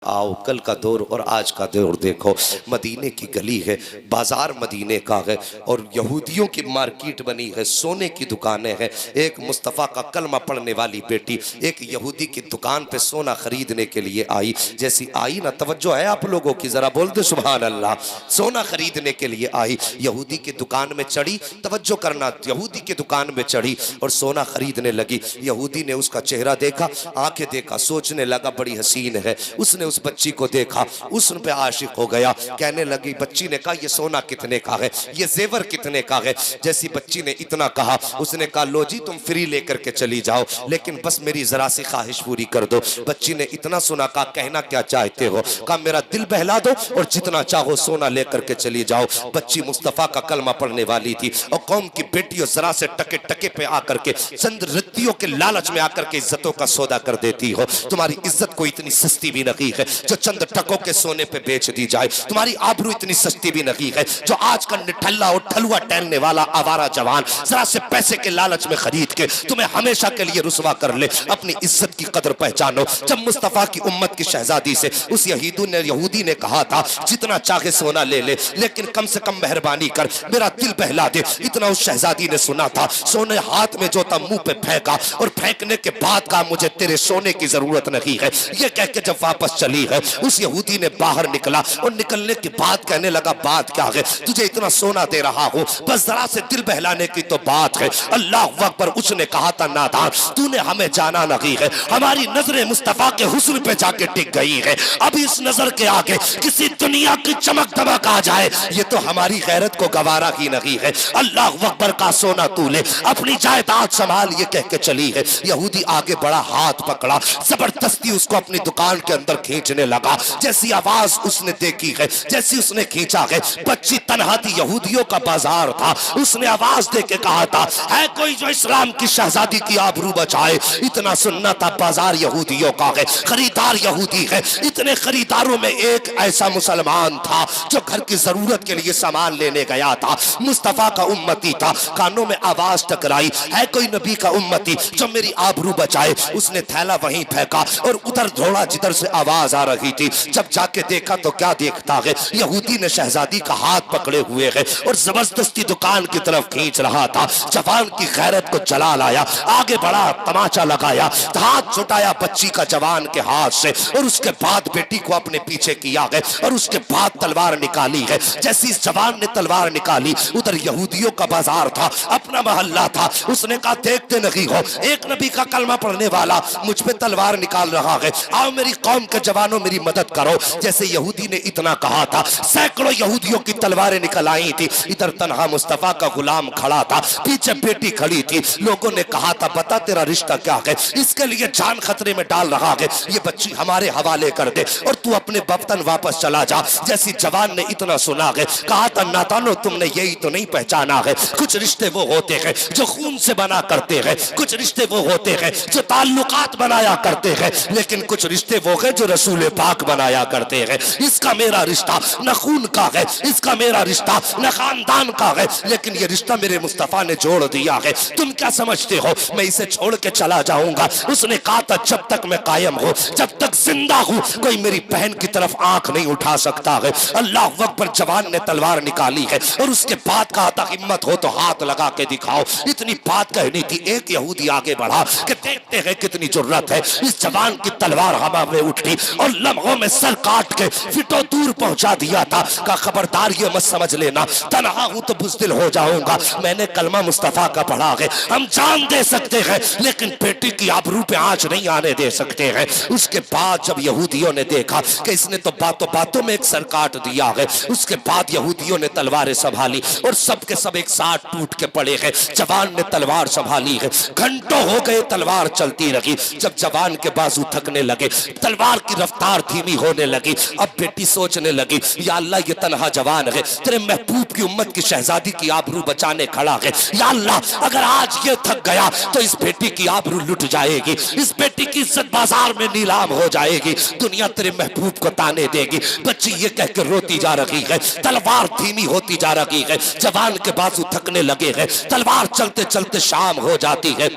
आओ कल का दौर और आज का दौर देखो। मदीने की गली है, बाजार मदीने का है और यहूदियों की मार्केट बनी है, सोने की दुकानें हैं। एक मुस्तफ़ा का कलमा पढ़ने वाली बेटी एक यहूदी की दुकान पे सोना खरीदने के लिए आई। जैसी आई ना, तवज्जो है आप लोगों की, जरा बोल दे सुभान अल्लाह। सोना खरीदने के लिए आई, यहूदी की दुकान में चढ़ी, तवज्जो करना, यहूदी की दुकान में चढ़ी और सोना खरीदने लगी। यहूदी ने उसका चेहरा देखा, आंखें देखा, सोचने लगा बड़ी हसीन है। उसने उस बच्ची को देखा, उस पे आशिक हो गया। कहने लगी, बच्ची ने कहा ये सोना कितने का है, ये जेवर कितने का है। जैसी बच्ची ने इतना कहा, उसने कहा लो जी तुम फ्री लेकर के चली जाओ, लेकिन बस मेरी जरा सी ख्वाहिश पूरी कर दो। बच्ची ने इतना सुना, कहा कहना क्या चाहते हो। कहा मेरा दिल बहला दो और जितना चाहो सोना लेकर के चली जाओ। बच्ची मुस्तफा का कलमा पढ़ने वाली थी और कौम की बेटियों जरा से टके टके पे आकर के, चंद रत्तियों के लालच में आकर के इज्जतों का सौदा कर देती हो। तुम्हारी इज्जत को इतनी सस्ती भी नहीं है जो चंद टकों के सोने पे बेच दी जाए। तुम्हारी आबरू इतनी सस्ती भी नहीं है जो आज का निठल्ला और ठलुआ टहलने वाला आवारा जवान जरा से पैसे के लालच में खरीद के तुम्हें हमेशा के लिए रुसवा कर ले। अपनी इज्जत की कदर पहचानो। जब मुस्तफा की उम्मत की शहजादी से उस यहूदी ने कहा था जितना चाहे सोना ले ले, लेकिन कम से कम मेहरबानी कर मेरा दिल बहला दे, इतना उस शहजादी ने सुना था। सोने हाथ में जो था मुंह पे फेंका और फेंकने के बाद कहा मुझे तेरे सोने की जरूरत नहीं है। ये कह के जब वापस चली है, उस यहूदी ने बाहर निकला और निकलने के बाद कहने लगा बात क्या है, तुझे इतना सोना दे रहा हूं, बस जरा से दिल बहलाने की तो बात है। अल्लाह अकबर। उसने कहा था नादान, तूने हमें जाना नहीं है, हमारी नजरें मुस्तफा के हुस्न पे जाके टिक गई है। अब इस नजर के आगे किसी दुनिया की चमक दमक आ जाए, ये तो हमारी गैरत को गवारा ही नहीं है। अल्लाह अकबर का सोना तू ले, अपनी जायदाद संभाल, ये कह के चली है। यहूदी आगे बढ़ा, हाथ पकड़ा, जबरदस्ती उसको अपनी दुकान के अंदर खींचने लगा। जैसी आवाज उसने देखी है, जैसी उसने खींचा है, बच्ची तन्हा थी, यहूदियों का बाजार था। उसने आवाज दे के कहा था, है कोई जो इस्लाम की शहजादी की आबरू बचाए। इतना सुनना था, बाजार यहूदियों का है, खरीदार यहूदी है। इतने खरीदारों में एक ऐसा मुसलमान था जो घर की जरूरत के लिए सामान लेने गया था, मुस्तफा का उम्मती था। कानों में आवाज टकराई, है कोई नबी का उम्मती जो मेरी आबरू बचाए। उसने थैला वहीं फेंका और उधर दौड़ा जिधर से आवाज आ रही थी। जब जाके देखा तो क्या देखता है, यहूदी ने शहजादी का हाथ पकड़े हुए है और जबरदस्ती दुकान की तरफ खींच रहा था। जवान की गैरत को जला लाया, आगे बढ़ा, तमाचा लगाया, हाथ छुटाया बच्ची का जवान के हाथ से और उसके बाद बेटी को अपने पीछे किया है और उसके बाद तलवार निकाली है। जैसी इस जवान ने तलवार निकाली, उधर यहूदियों का बाजार था, अपना मोहल्ला था। उसने कहा देखते नहीं हो, एक नबी का कलमा पढ़ने वाला मुझ पे तलवार निकाल रहा है, आओ मेरी कौम के जवानों मेरी मदद करो। जैसे यहूदी ने इतना कहा था, सैकड़ों यहूदियों की तलवारें निकल आई थी। इधर तन्हा मुस्तफा का गुलाम खड़ा था, पीछे बेटी खड़ी थी। लोगों ने कहा था बता तेरा रिश्ता क्या है, इसके लिए जान खतरे में डाल रहा है, ये बच्ची हमारे हवाले कर दे और तू अपने वतन वापस चला जा। जैसी जवान ने इतना सुना है, कहा था नादानो तुमने यही तो नहीं पहचाना है, कुछ रिश्ते वो होते हैं जो खून से बना करते हैं, कुछ रिश्ते वो होते हैं जो ताल्लुकात बनाया करते हैं, लेकिन कुछ रिश्ते वो है जो रसूल पाक बनाया करते हैं। इसका मेरा रिश्ता न खून का है, इसका मेरा रिश्ता न खानदान का है, लेकिन ये रिश्ता मेरे मुस्तफा ने जोड़ दिया है। तुम क्या समझते हो मैं इसे छोड़ के चला जाऊंगा? उसने कहा था जब तक मैं कायम हूं, जब तक जिंदा हूं, कोई मेरी बहन की तरफ आंख नहीं उठा सकता है। अल्लाह अकबर। जवान ने तलवार निकाली है और उसके बाद कहा था हिम्मत हो तो हाथ लगा के दिखाओ। इतनी बात कहनी थी, एक यहूदी आगे बढ़ा कि देखते हैं कितनी जुर्रत है। इस जवान की तलवार हवा में उठी और लम्हों में सर काट के फिटो दूर पहुंचा दिया था। का खबरदार ये मत समझ लेना तन्हा हूं तो बुज़दिल हो जाऊंगा, मैंने कलमा मुस्तफा का पढ़ा है। हम जान दे सकते हैं लेकिन बेटी की आबरू पे आंच नहीं आने दे सकते हैं। उसके बाद जब यहूदियों ने देखा कि इसने तो बातों बातों में एक सर काट दिया है, उसके बाद यहूदियों ने तलवारें संभाली और सब के सब एक साथ टूट के पड़े हैं। जवान ने तलवार संभाली है, घंटों हो गए तलवार चलती रही। जब जवान के बाजू थकने लगे, तलवार की रफ्तार धीमी होने लगी। अब बेटी सोचने लगी या अल्लाह ये तन्हा जवान है, तेरे महबूब की उम्मत की शहजादी की आबरू बचाने खड़ा है। या अल्लाह अगर आज ये थक गया तो इस बेटी की आबरू लुट जाएगी, इस बेटी की इज्जत बाजार में नीलाम हो जाएगी, दुनिया तेरे महबूब को ताने देगी। बच्ची ये कह के रोती जा रही है, तलवार धीमी होती जा रही है, जवान के बाजू थकने लगे हैं। तलवार चलते चलते शाम हो जाती है।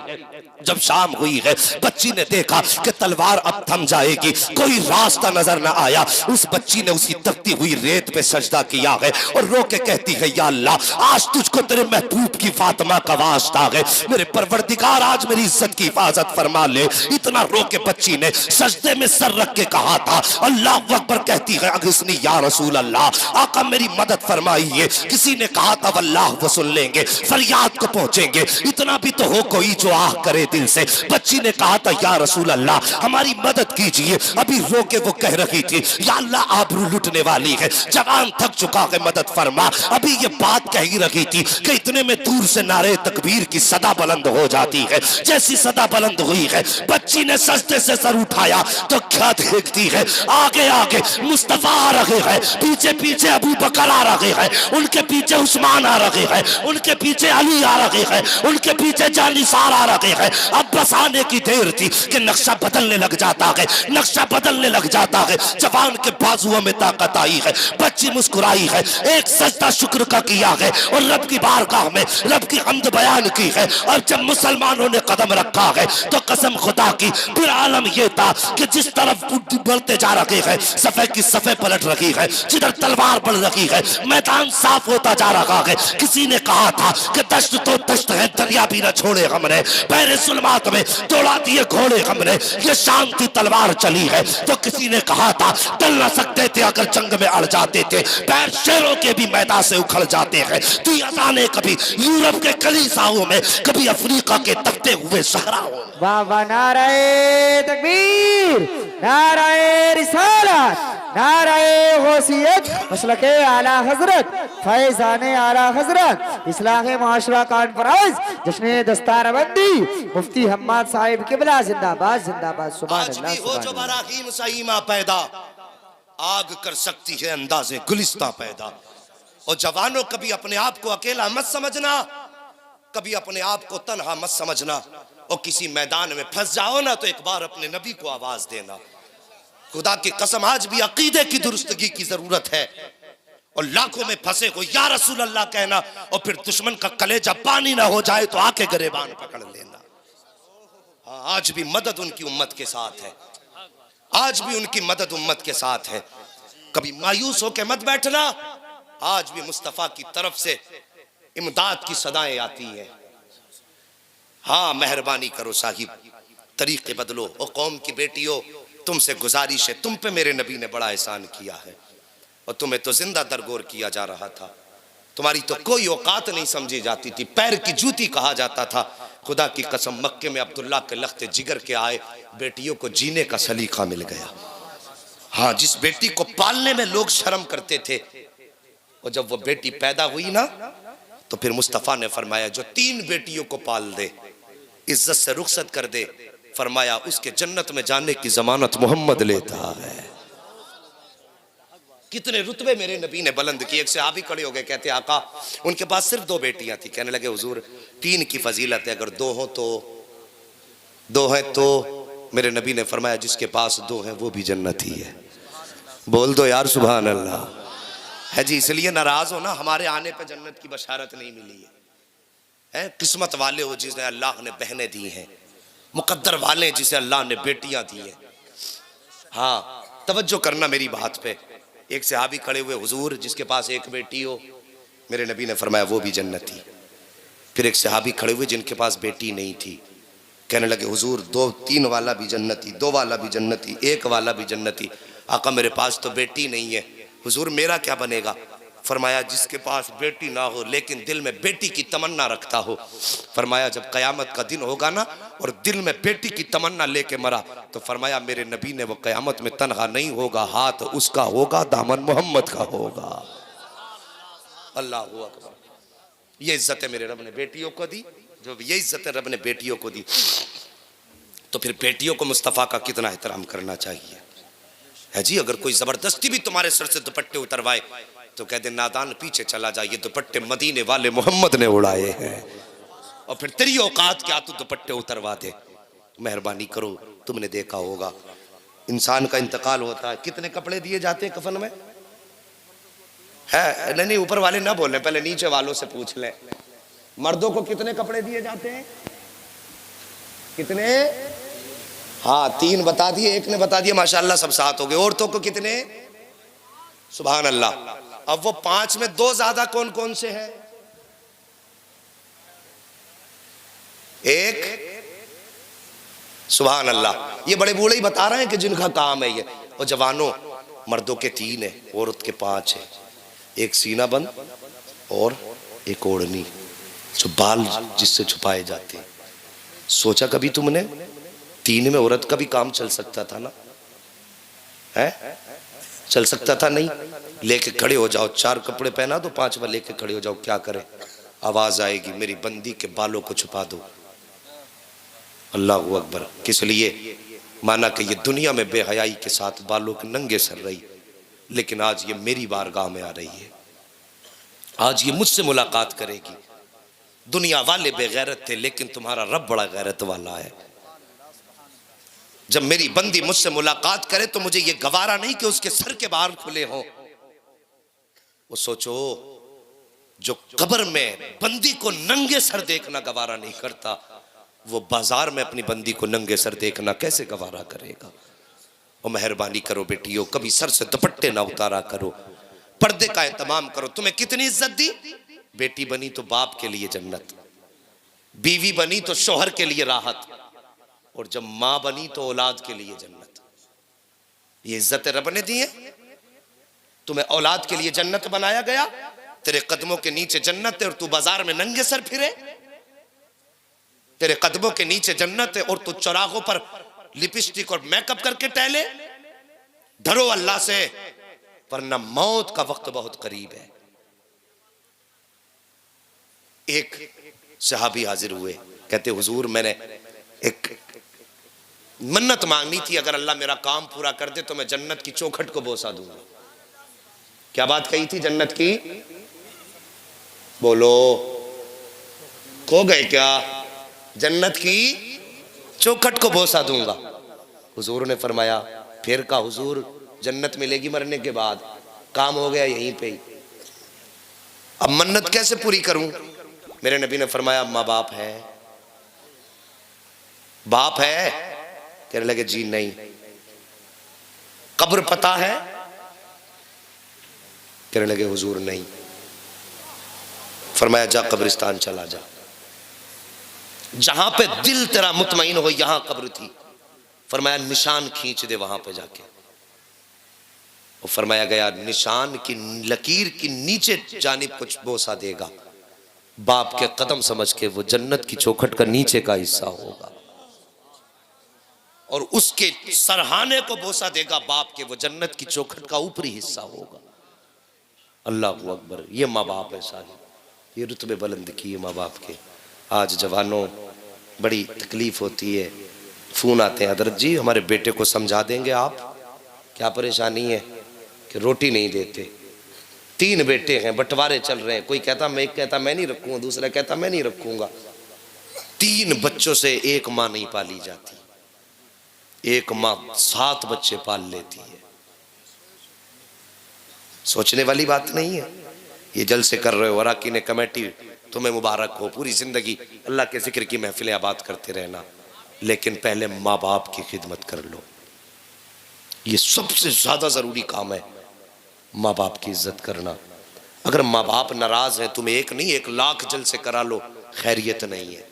जब शाम हुई है, बच्ची ने देखा कि तलवार अब थम जाएगी, कोई रास्ता नजर न आया। उस बच्ची ने उसी तपती हुई रेत पे सजदा किया है और रो के कहती है, या अल्लाह आज तुझको तेरे महबूब की फातिमा का वास्ता है, मेरे परवरदिगार आज मेरी इज्जत की हिफाजत फरमा ले। इतना रो के बच्ची ने सजदे में सर रख के कहा था, अल्लाह अकबर। कहती है, अगस्नी या रसूल अल्लाह, आका मेरी मदद फरमाइए। किसी ने कहा था वल्लाह वो सुन लेंगे, फरियाद को पहुंचेंगे, इतना भी तो हो कोई जो आह करे दिल से। बच्ची ने कहा था, या रसूल अल्लाह हमारी मदद कीजिए। अभी रो के वो कह रही थी, या अल्लाह आबरू लुटने वाली है, जवान थक चुका है, मदद फरमा। अभी ये बात कह ही रही थी कि इतने में दूर से नारे तकबीर की सदा बुलंद हो जाती है। जैसी सदा बुलंद हुई है, बच्ची ने सजदे से सर उठाया तो क्या देखती है, आगे आगे मुस्तफा आ रहे हैं, पीछे पीछे अबू बकर आ रहे हैं, उनके पीछे उस्मान आ रहे हैं, उनके पीछे अली आ रहे हैं, उनके पीछे जानिसार आ रहे हैं। अब बस आने की देर थी कि नक्शा बदलने लग जाता है, नक्शा बदलने लग जाता है। जवान के बाजुओं में ताकत आई है, बच्ची मुस्कुराई है, एक सजदा शुक्र का किया है और रब की बारगाह में रब की हम्द बयान की है। और जब मुसलमानों ने कदम रखा है तो कसम खुदा की फिर आलम यह था कि जिस तरफ बढ़ते जा रहे हैं, सफे की सफे पलट रही है, जिधर तलवार बढ़ रही है, मैदान साफ होता जा रहा है। किसी ने कहा था कि दश्त तो दश्त है, दरिया भी न छोड़े हमने, पैरे सुलमात में दौड़ा दिए घोड़े हमने, ये शांति तलवार चली है। तो किसी ने कहा था डल न सकते थे अगर जंग में अड़ जाते थे, पैर शेरों के भी मैदान से उखड़ जाते हैं। तो अदाने कभी यूरोप के कलीसाओं में, कभी अफ्रीका के तपते हुए सहराओं में। वाह वाह, नाराए तकबीर, नाराए रिसालत, नाराए गौसियत, मसलके आला हजरत, फैजाने आला हजरत, इस्लाह मुआशरा कॉन्फ्रेंस, जश्न दस्तारबंदी, मुफ्ती हम्माद साहिब किबला जिंदाबाद जिंदाबाद। सुभान अल्लाह, आज भी हो जो बराकीम सईमा पैदा, आग कर सकती है अंदाजे गुलिस्ता पैदा। और जवानों कभी अपने आप को अकेला मत समझना, कभी अपने आप को तन्हा मत समझना। और किसी मैदान में फंस जाओ ना तो एक बार अपने नबी को आवाज देना। खुदा की कसम आज भी अकीदे की दुरुस्तगी की जरूरत है। और लाखों में फंसे हो या रसूल अल्लाह कहना, और फिर दुश्मन का कलेजा पानी ना हो जाए तो आके गरेबान पकड़ लेना। हाँ, आज भी मदद उनकी उम्मत के साथ है, आज भी उनकी मदद उम्मत के साथ है। कभी मायूस होकर मत बैठना, आज भी मुस्तफा की तरफ से इमदाद की सदाएं आती हैं। हाँ, मेहरबानी करो साहिब, तरीके बदलो। और कौम की बेटियों, तुमसे गुजारिश है, तुम पे मेरे नबी ने बड़ा एहसान किया है और तुम्हें तो जिंदा दरगोर किया जा रहा था। तुम्हारी तो कोई औकात नहीं समझी जाती थी, पैर की जूती कहा जाता था। खुदा की कसम, मक्के में अब्दुल्ला के लख्ते जिगर के आए बेटियों को जीने का सलीका मिल गया। हाँ, जिस बेटी को पालने में लोग शर्म करते थे, और जब वो बेटी पैदा हुई ना तो फिर मुस्तफा ने फरमाया जो 3 बेटियों को पाल दे, इज्जत से रुखसत कर दे, फरमाया उसके जन्नत में जाने की जमानत मोहम्मद लेता है। कितने रुतबे मेरे नबी ने बुलंद किए। एक सहाबी खड़े हो गए, कहते आका उनके पास सिर्फ 2 बेटियां थी। कहने लगे हुजूर 3 की फजीलत है, अगर 2 हो तो 2 है तो मेरे नबी ने फरमाया जिसके पास 2 है वो भी जन्नती है। बोल दो यार सुभान अल्लाह। है जी, इसलिए नाराज हो ना, हमारे आने पे जन्नत की बशारत नहीं मिली है। किस्मत वाले हो जिसे अल्लाह ने बहनें दी हैं, मुकद्दर वाले जिसे अल्लाह ने बेटियां दी हैं। हाँ, तवज्जो करना मेरी बात पे। एक सहाबी खड़े हुए, हुजूर जिसके पास 1 बेटी हो, मेरे नबी ने फरमाया वो भी जन्नती। फिर एक सहाबी खड़े हुए जिनके पास बेटी नहीं थी, कहने लगे हुजूर 2-3 वाला भी जन्नती, 2 वाला भी जन्नती, 1 वाला भी जन्नती। आका मेरे पास तो बेटी नहीं है, हुजूर मेरा क्या बनेगा? फरमाया जिसके पास बेटी ना हो लेकिन दिल में बेटी की तमन्ना रखता हो, फरमाया जब कयामत का दिन होगा ना और दिल में बेटी की तमन्ना लेके मरा, तो फरमाया मेरे नबी ने वो कयामत में तनहा नहीं होगा, हाथ उसका होगा, दामन मोहम्मद का होगा। अल्लाह अकबर। ये इज्जत है मेरे रब ने बेटियों को दी, जो ये इज्जत है रब ने बेटियों को दी, तो फिर बेटियों को मुस्तफ़ा का कितना एहतराम करना चाहिए। है जी, अगर कोई जबरदस्ती भी तुम्हारे सर से दुपट्टे उतरवाए तो कह दे नादान पीछे चला जा, ये दुपट्टे मदीने वाले मोहम्मद ने उड़ाए हैं। और फिर तेरी औकात क्या तू दुपट्टे उतरवा दे? मेहरबानी करो, तुमने देखा होगा इंसान का इंतकाल होता है, कितने कपड़े दिए जाते हैं कफन में? है नहीं, ऊपर वाले ना बोले, पहले नीचे वालों से पूछ ले। मर्दों को कितने कपड़े दिए जाते हैं? कितने? हाँ 3 बता दिए, एक ने बता दिया, माशाल्लाह सब 7 हो गए। औरतों को कितने? सुभान अल्लाह। अब वो 5 में 2 ज्यादा कौन कौन से हैं? एक, सुभान अल्लाह। ये बड़े बूढ़े ही बता रहे हैं कि जिनका काम है ये। और जवानों, मर्दों के 3 है, औरत के 5 है। एक सीना बंद और एक ओढ़नी, जो बाल जिससे छुपाए जाते हैं। सोचा कभी तुमने 3 में औरत का भी काम चल सकता था ना? है? चल सकता था नहीं? लेके खड़े हो जाओ, 4 कपड़े पहना दो, 5वां लेके खड़े हो जाओ, क्या करें? आवाज आएगी, मेरी बंदी के बालों को छुपा दो। अल्लाहू अकबर। किस लिए? माना कि ये दुनिया में बेहयाई के साथ बालों के नंगे सर रही, लेकिन आज ये मेरी बारगाह में आ रही है, आज ये मुझसे मुलाकात करेगी। दुनिया वाले बेगैरत थे, लेकिन तुम्हारा रब बड़ा गैरत वाला है। जब मेरी बंदी मुझसे मुलाकात करे तो मुझे ये गवारा नहीं कि उसके सर के बाहर खुले हों। वो सोचो, जो कब्र में बंदी को नंगे सर देखना गवारा नहीं करता, वो बाजार में अपनी बंदी को नंगे सर देखना कैसे गवारा करेगा? और मेहरबानी करो बेटियों, कभी सर से दुपट्टे ना उतारा करो, पर्दे का एहतमाम करो। तुम्हें कितनी इज्जत दी? बेटी बनी तो बाप के लिए जन्नत, बीवी बनी तो शौहर के लिए राहत, और जब मां बनी तो औलाद के लिए जन्नत। ये इज्जत रब ने दी है। तुम्हें औलाद के लिए जन्नत बनाया गया, तेरे कदमों के नीचे जन्नत है और तू बाजार में नंगे सर फिरे। तेरे कदमों के नीचे जन्नत है और तू चौराहों पर लिपस्टिक और मेकअप करके टहले। डरो अल्लाह से, वरना मौत का वक्त बहुत करीब है। एक सहाबी हाजिर हुए, कहते हुजूर मैंने एक मन्नत मांगनी थी, अगर अल्लाह मेरा काम पूरा कर दे तो मैं जन्नत की चौखट को बोसा दूंगा। क्या बात कही थी जन्नत की? बोलो, खो गए क्या? जन्नत की चौखट को बोसा दूंगा। हुजूर ने फरमाया, फिर का हुजूर, जन्नत मिलेगी मरने के बाद, काम हो गया यहीं पे ही, अब मन्नत कैसे पूरी करूं? मेरे नबी ने फरमाया, माँ बाप है? बाप है? कहने लगे जी नहीं। कब्र पता है? कहने लगे हुजूर नहीं। फरमाया जा कब्रिस्तान चला जा, जहां पे दिल तेरा मुतमईन हो, यहां कब्र थी। फरमाया निशान खींच दे वहां पे जाके। और फरमाया गया निशान की लकीर की नीचे जानिब कुछ बोसा देगा, बाप के कदम समझ के वो जन्नत की चौखट का नीचे का हिस्सा होगा, और उसके सरहाने को बोसा देगा बाप के, वो जन्नत की चौखट का ऊपरी हिस्सा होगा। अल्लाहू अकबर। ये माँ बाप है सारी, ये रुतबे बुलंद किए माँ बाप के। आज जवानों बड़ी तकलीफ होती है, फ़ोन आते हैं, हजरत जी हमारे बेटे को समझा देंगे आप, क्या परेशानी है? कि रोटी नहीं देते। 3 बेटे हैं, बंटवारे चल रहे हैं, कोई कहता मैं, एक कहता मैं नहीं रखूँगा, दूसरा कहता मैं नहीं रखूँगा। 3 बच्चों से एक माँ नहीं पाली जाती, एक माँ 7 बच्चे पाल लेती है। सोचने वाली बात नहीं है। ये जलसे कर रहे हो, अराकीन ने कमेटी तुम्हें मुबारक हो, पूरी जिंदगी अल्लाह के जिक्र की महफिलें आबाद करते रहना, लेकिन पहले माँ बाप की खिदमत कर लो। ये सबसे ज्यादा जरूरी काम है, माँ बाप की इज्जत करना। अगर माँ बाप नाराज है, तुम्हें एक नहीं 1 लाख जलसे करा लो, खैरियत नहीं है।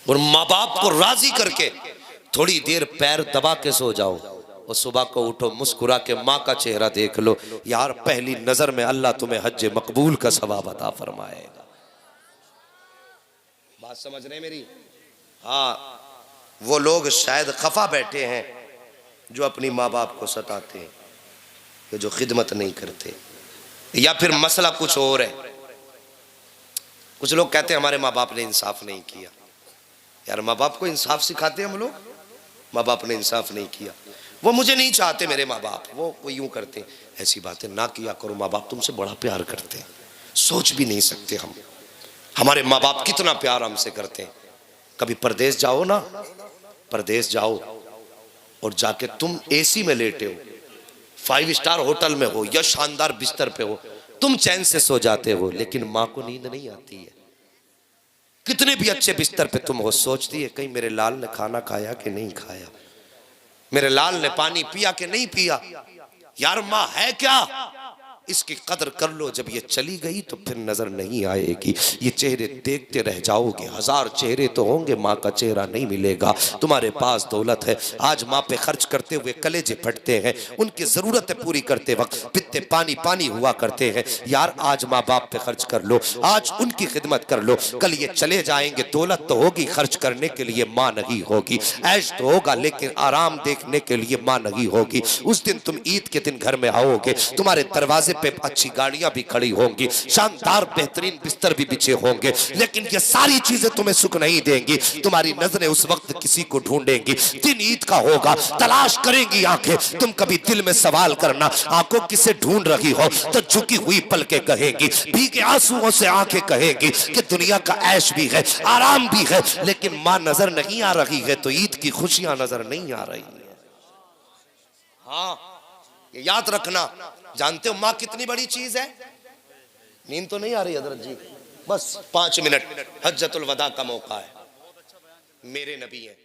और माँ बाप को राजी करके थोड़ी देर पैर दबा के सो जाओ, और सुबह को उठो मुस्कुरा के माँ का चेहरा देख लो, यार पहली नजर में अल्लाह तुम्हें हज मकबूल का सवाब अता फरमाएगा। बात समझ रहे मेरी? हाँ, वो लोग शायद खफा बैठे हैं जो अपनी माँ बाप को सताते हैं, कि जो खिदमत नहीं करते, या फिर मसला कुछ और है। कुछ लोग कहते हैं हमारे माँ बाप ने इंसाफ नहीं किया। यार माँ बाप को इंसाफ सिखाते हैं हम लोग? माँ बाप ने इंसाफ नहीं किया, वो मुझे नहीं चाहते मेरे माँ बाप, वो यूं करते हैं। ऐसी बातें ना किया करो, माँ बाप तुमसे बड़ा प्यार करते हैं, सोच भी नहीं सकते हम हमारे माँ बाप कितना प्यार हमसे करते हैं। कभी परदेश जाओ ना, परदेश जाओ और जाके तुम एसी में लेटे हो, 5 स्टार होटल में हो या शानदार बिस्तर पे हो, तुम चैन से सो जाते हो, लेकिन माँ को नींद नहीं आती है। कितने भी अच्छे बिस्तर पे तुम हो, सोचती है कहीं मेरे लाल ने खाना खाया कि नहीं खाया, मेरे लाल ने पानी पिया कि नहीं पिया, यार माँ है क्या, इसकी कदर कर लो। जब ये चली गई तो फिर नजर नहीं आएगी, ये चेहरे देखते रह जाओगे। हजार चेहरे तो होंगे, माँ का चेहरा नहीं मिलेगा। तुम्हारे पास दौलत है, आज माँ पे खर्च करते हुए कलेजे फटते हैं, उनकी जरूरतें पूरी करते वक्त पित्ते पानी पानी हुआ करते हैं। यार आज माँ बाप पे खर्च कर लो, आज उनकी खिदमत कर लो। कल ये चले जाएंगे, दौलत तो होगी, खर्च करने के लिए माँ नहीं होगी, ऐश तो होगा लेकिन आराम देखने के लिए माँ नहीं होगी। उस दिन तुम ईद के दिन घर में आओगे, तुम्हारे दरवाजे पे अच्छी गाड़ियां भी खड़ी होंगी, शानदार बेहतरीन बिस्तर भी बिछे होंगे, लेकिन ये सारी चीजें तुम्हें सुख नहीं देंगी। तुम्हारी नजरें उस वक्त किसी को ढूंढेंगी, दिन ईद का होगा, तलाश करेंगी आंखें। तुम कभी दिल में सवाल करना, आंखों किसे ढूंढ रही हो, तो झुकी हुई पलकें कहेंगी, भीगे आंसुओं से आंखें कहेंगी कि दुनिया का ऐश भी है, आराम भी है, लेकिन मां नजर नहीं आ रही है तो ईद की खुशियां नजर नहीं आ रही है। हाँ ये याद रखना। जानते हो माँ कितनी बड़ी चीज है? नींद तो नहीं आ रही हजरत जी? बस 5 मिनट, हज्जतुल वदा का मौका है, मेरे नबी हैं।